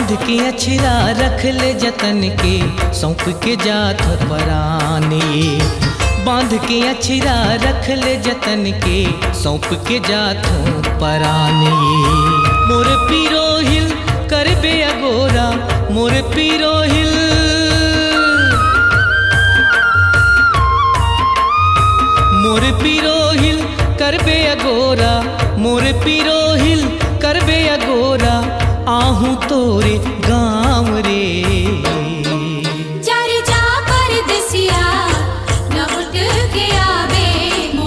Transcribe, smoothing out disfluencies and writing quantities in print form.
बांध के अछरा रख ले जतन के सौंप के जात पराने। बांध के अछरा रख ले जतन के सौंप के जात पराने। मोर पीरो हिल करबे अगोरा, मोर पीरो हिल, मोर पीरो हिल करबे अगोरा, मोर पीरो हिल करबे अगोरा। आहूं तोरे गाँव रे